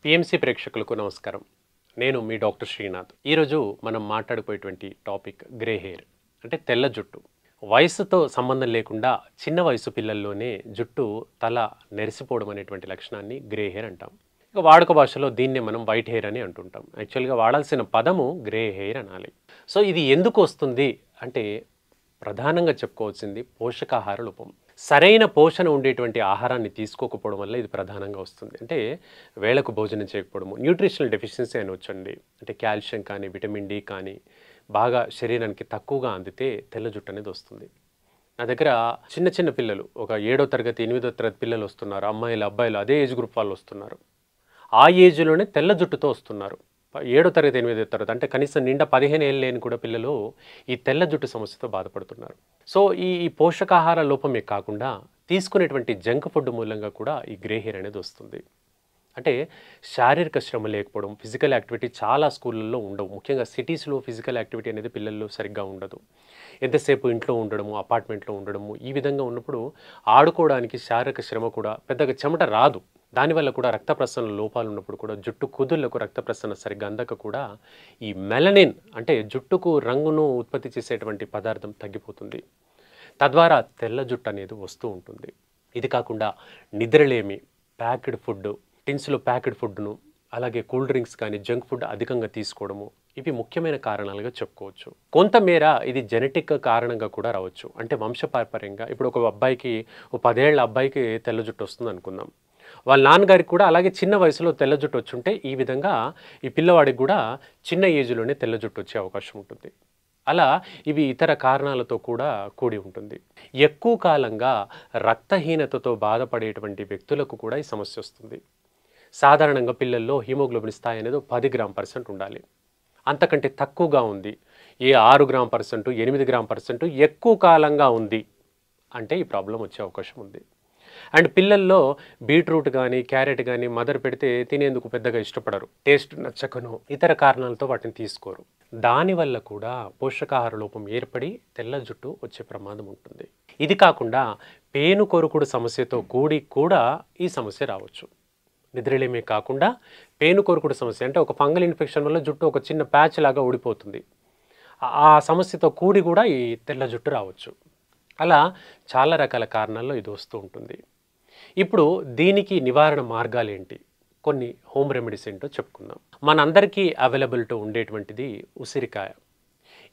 PMC ప్రేక్షకులకు నమస్కారం. నేను మీ డాక్టర్ శ్రీనాథ్. ఈరోజు మనం మాట్లాడుకునేటువంటి టాపిక్ గ్రే హెయిర్ అంటే తెల్ల జుట్టు. వయసుతో సంబంధం లేకుండా చిన్న వయసు పిల్లల్లోనే జుట్టు తల నెరిసిపోవడం అనేటువంటి లక్షణాన్ని గ్రే హెయిర్ అంటాం. ఇక వాడుక భాషలో దీన్నే మనం వైట్ హెయిర్ అని అంటుంటాం. యాక్చువల్గా వాడాల్సిన పదము గ్రే హెయిర్ అనాలి. సో ఇది ఎందుకు వస్తుంది అంటే ప్రధానంగా చెప్పుకోవాల్సింది పోషకాహార లోపం. సరైన పోషణ ఉండేటువంటి ఆహారాన్ని తీసుకోకపోవడం వల్ల ఇది ప్రధానంగా వస్తుంది. అంటే వేళకు భోజనం చేయకపోవడము, న్యూట్రిషనల్ డెఫిషియన్సీ అని వచ్చండి. అంటే కాల్షియం కానీ, విటమిన్ డి కానీ బాగా శరీరానికి తక్కువగా అందితే తెల్ల జుట్టు అనేది వస్తుంది. నా దగ్గర చిన్న చిన్న పిల్లలు ఒక 7వ తరగతి 8వ తరగతి పిల్లలు వస్తున్నారు. అమ్మాయిలు అబ్బాయిలు అదే ఏజ్ గ్రూప్ వాళ్ళు వస్తున్నారు. ఆ ఏజ్లోనే తెల్ల జుట్టుతో వస్తున్నారు. 7వ తరగతి 8వ తరగతి అంటే కనీసం నిండా 15 ఏళ్ళు లేని కూడా పిల్లలు ఈ తెల్ల జుట్టు సమస్యతో బాధపడుతున్నారు. సో ఈ పోషకాహార లోపమే కాకుండా తీసుకునేటువంటి జంక్ ఫుడ్ మూలంగా కూడా ఈ గ్రే హెయిర్ అనేది వస్తుంది. అంటే శారీరక శ్రమ లేకపోవడం, ఫిజికల్ యాక్టివిటీ చాలా స్కూళ్ళల్లో ఉండవు. ముఖ్యంగా సిటీస్లో ఫిజికల్ యాక్టివిటీ అనేది పిల్లల్లో సరిగ్గా ఉండదు. ఎంతసేపు ఇంట్లో ఉండడము, అపార్ట్మెంట్లో ఉండడము, ఈ విధంగా ఉన్నప్పుడు ఆడుకోవడానికి శారీరక శ్రమ కూడా పెద్దగా చెమట రాదు. దానివల్ల కూడా రక్త ప్రసరణ లోపాలు ఉన్నప్పుడు కూడా జుట్టు కుదుళ్లకు రక్త ప్రసరణ సరిగ్గా అందక కూడా ఈ మెలనిన్ అంటే జుట్టుకు రంగును ఉత్పత్తి చేసేటువంటి పదార్థం తగ్గిపోతుంది. తద్వారా తెల్ల జుట్టు అనేది వస్తూ ఉంటుంది. ఇది కాకుండా నిద్రలేమి, ప్యాక్డ్ ఫుడ్, టిన్స్లో ప్యాక్డ్ ఫుడ్ను, అలాగే కూల్ డ్రింక్స్ కానీ జంక్ ఫుడ్ అధికంగా తీసుకోవడము, ఇవి ముఖ్యమైన కారణాలుగా చెప్పుకోవచ్చు. కొంతమేర ఇది జెనెటిక్ కారణంగా కూడా రావచ్చు. అంటే వంశపారంపర్యంగా ఇప్పుడు ఒక అబ్బాయికి, ఓ 10 ఏళ్ల అబ్బాయికి తెల్ల జుట్టు వస్తుంది అనుకుందాం. వాళ్ళ నాన్నగారికి కూడా అలాగే చిన్న వయసులో తెల్ల జుట్టు వచ్చుంటే ఈ విధంగా ఈ పిల్లవాడికి కూడా చిన్న ఏజ్లోనే తెల్ల జుట్టు వచ్చే అవకాశం ఉంటుంది. అలా ఇవి ఇతర కారణాలతో కూడా కూడి ఉంటుంది. ఎక్కువ కాలంగా రక్తహీనతతో బాధపడేటువంటి వ్యక్తులకు కూడా ఈ సమస్య వస్తుంది. సాధారణంగా పిల్లల్లో హిమోగ్లోబిన్ స్థాయి అనేది 10 g/% ఉండాలి. అంతకంటే తక్కువగా ఉంది, ఏ 6 g/%, 8 g/% ఎక్కువ కాలంగా ఉంది అంటే ఈ ప్రాబ్లం వచ్చే అవకాశం ఉంది. అండ్ పిల్లల్లో బీట్రూట్ కానీ, క్యారెట్ కానీ మదర్ పెడితే తినేందుకు పెద్దగా ఇష్టపడరు. టేస్ట్ నచ్చకను ఇతర కారణాలతో వాటిని తీసుకోరు. దానివల్ల కూడా పోషకాహార లోపం ఏర్పడి తెల్ల జుట్టు వచ్చే ప్రమాదం ఉంటుంది. ఇది కాకుండా పేను కొరుకుడు సమస్యతో కూడి కూడా ఈ సమస్య రావచ్చు. నిద్రలేమే కాకుండా పేను కొరుకుడు సమస్య అంటే ఒక ఫంగల్ ఇన్ఫెక్షన్ వల్ల జుట్టు ఒక చిన్న ప్యాచ్ లాగా ఊడిపోతుంది. ఆ సమస్యతో కూడి కూడా ఈ తెల్ల జుట్టు రావచ్చు. అలా చాలా రకాల కారణాల్లో ఇది వస్తూ ఉంటుంది. ఇప్పుడు దీనికి నివారణ మార్గాలు ఏంటి, కొన్ని హోమ్ రెమెడీస్ ఏంటో చెప్పుకుందాం. మనందరికీ అవైలబిలిటీ ఉండేటువంటిది ఉసిరికాయ.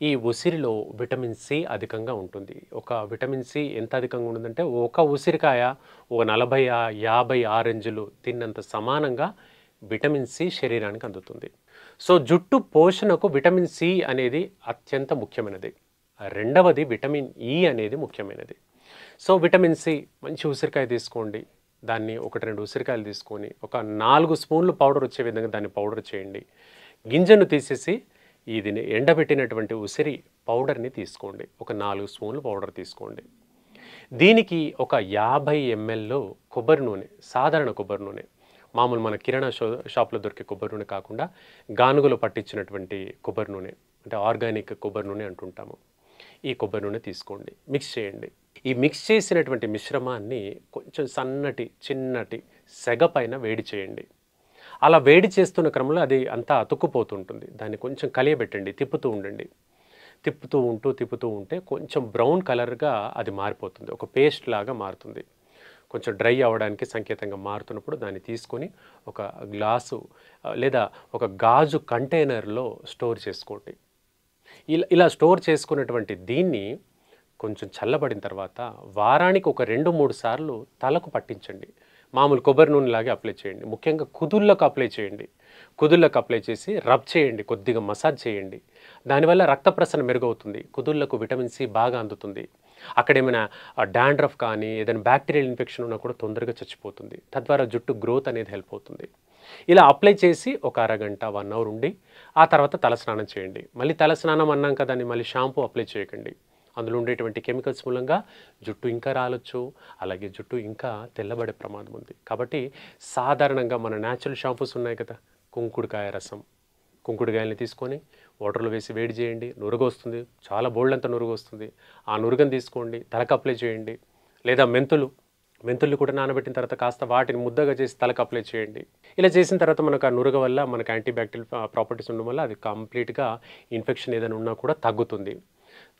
ఈ ఉసిరిలో విటమిన్ సి అధికంగా ఉంటుంది. ఒక విటమిన్ సి ఎంత అధికంగా ఉంటుందంటే ఒక ఉసిరికాయ ఒక 40-50 ఆరెంజ్లు తిన్నంత సమానంగా విటమిన్ సి శరీరానికి అందుతుంది. సో జుట్టు పోషణకు విటమిన్ సి అనేది అత్యంత ముఖ్యమైనది. రెండవది విటమిన్ ఇ అనేది ముఖ్యమైనది. సో విటమిన్ సి మంచి ఉసిరికాయ తీసుకోండి. దాన్ని 1-2 ఉసిరికాయలు తీసుకొని ఒక 4 స్పూన్లు పౌడర్ వచ్చే విధంగా దాన్ని పౌడర్ చేయండి. గింజను తీసేసి ఇది ఎండబెట్టినటువంటి ఉసిరి పౌడర్ని తీసుకోండి. ఒక 4 స్పూన్లు పౌడర్ తీసుకోండి. దీనికి ఒక 50 ml కొబ్బరి నూనె, సాధారణ కొబ్బరి నూనె, మామూలు మన కిరాణా షాప్లో దొరికే కొబ్బరి నూనె కాకుండా గానుగలో పట్టించినటువంటి కొబ్బరి నూనె అంటే ఆర్గానిక్ కొబ్బరి నూనె అంటుంటాము. ఈ కొబ్బరి నూనె తీసుకోండి, మిక్స్ చేయండి. ఈ మిక్స్ చేసినటువంటి మిశ్రమాన్ని కొంచెం సన్నటి చిన్నటి సెగ పైన వేడి చేయండి. అలా వేడి చేస్తున్న క్రమంలో అది అంతా అతుక్కుపోతుంటుంది. దాన్ని కొంచెం కలియబెట్టండి, తిప్పుతూ ఉండండి. తిప్పుతూ ఉంటే కొంచెం బ్రౌన్ కలర్గా అది మారిపోతుంది, ఒక పేస్ట్ లాగా మారుతుంది. కొంచెం డ్రై అవ్వడానికి సంకేతంగా మారుతున్నప్పుడు దాన్ని తీసుకొని ఒక గ్లాసు లేదా ఒక గాజు కంటైనర్లో స్టోర్ చేసుకోండి. ఇలా స్టోర్ చేసుకున్నటువంటి దీన్ని కొంచెం చల్లబడిన తర్వాత వారానికి ఒక 2-3 సార్లు తలకు పట్టించండి. మామూలు కొబ్బరి నూనెలాగే అప్లై చేయండి. ముఖ్యంగా కుదుళ్ళకు అప్లై చేయండి. కుదుళ్ళకు అప్లై చేసి రబ్ చేయండి, కొద్దిగా మసాజ్ చేయండి. దానివల్ల రక్త ప్రసరణ మెరుగవుతుంది. కుదుళ్ళకు విటమిన్ సి బాగా అందుతుంది. అక్కడ ఏమైనా డాండ్రఫ్ కానీ ఏదైనా బ్యాక్టీరియల్ ఇన్ఫెక్షన్ ఉన్నా కూడా తొందరగా చచ్చిపోతుంది. తద్వారా జుట్టు గ్రోత్ అనేది హెల్ప్ అవుతుంది. ఇలా అప్లై చేసి ఒక అరగంట 1 అవర్ ఉండి ఆ తర్వాత తలస్నానం చేయండి. మళ్ళీ తలస్నానం అన్నాం కదా అని మళ్ళీ షాంపూ అప్లై చేయకండి. అందులో ఉండేటువంటి కెమికల్స్ మూలంగా జుట్టు ఇంకా రాలొచ్చు, అలాగే జుట్టు ఇంకా తెల్లబడే ప్రమాదం ఉంది. కాబట్టి సాధారణంగా మన న్యాచురల్ షాంపూస్ ఉన్నాయి కదా, కుంకుడుకాయ రసం, కుంకుడుకాయల్ని తీసుకొని వాటర్లో వేసి వేడి చేయండి, నురుగు వస్తుంది, చాలా బోల్డంత నురుగు వస్తుంది. ఆ నురుగను తీసుకోండి, తలకు అప్లై చేయండి. లేదా మెంతులు మెంతుల్ని కూడా నానబెట్టిన తర్వాత కాస్త వాటిని ముద్దగా చేసి తలకు అప్లై చేయండి. ఇలా చేసిన తర్వాత మనకు ఆ నురగ వల్ల మనకు యాంటీ బ్యాక్టీరియల్ ప్రాపర్టీస్ ఉండడం వల్ల అది కంప్లీట్‌గా ఇన్ఫెక్షన్ ఏదైనా ఉన్నా కూడా తగ్గుతుంది.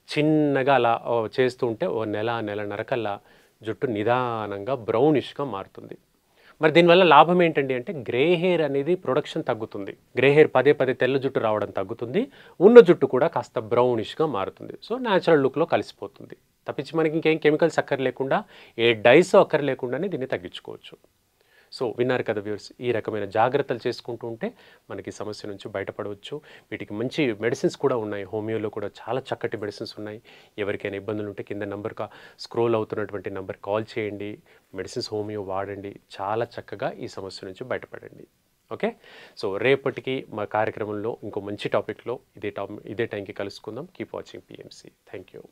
చిన్నగా అలా చేస్తూ ఉంటే ఓ నెల, నెలన్నర కల్లా జుట్టు నిదానంగా బ్రౌనిష్‌గా మారుతుంది. మరి దీనివల్ల లాభం ఏంటండి అంటే గ్రే హెయిర్ అనేది ప్రొడక్షన్ తగ్గుతుంది. గ్రే హెయిర్ పదే పదే తెల్ల జుట్టు రావడం తగ్గుతుంది. ఉన్న జుట్టు కూడా కాస్త బ్రౌనిష్‌గా మారుతుంది. సో, న్యాచురల్ లుక్‌లో కలిసిపోతుంది. తప్పించి మనకి ఇంకేం కెమికల్స్ అక్కర్లేకుండా, ఏ డైస్ అక్కర్లేకుండానే దీన్ని తగ్గించుకోవచ్చు. సో, విన్నారు కదా వ్యూవర్స్. ఈ రకమైన జాగ్రత్తలు చేసుకుంటూ ఉంటే మనకి సమస్య నుంచి బయటపడవచ్చు. వీటికి మంచి మెడిసిన్స్ కూడా ఉన్నాయి. హోమియోలో కూడా చాలా చక్కటి మెడిసిన్స్ ఉన్నాయి. ఎవరికైనా ఇబ్బందులు ఉంటే కింద నంబర్‌కి స్క్రోల్ అవుతున్నటువంటి నంబర్‌కి కాల్ చేయండి. మెడిసిన్స్ హోమియో వాడండి. చాలా చక్కగా ఈ సమస్య నుంచి బయటపడండి. ఓకే. సో, రేపటికి మా కార్యక్రమంలో ఇంకో మంచి టాపిక్‌లో ఇదే టైంకి కలుసుకుందాం. Keep watching PMC. Thank you.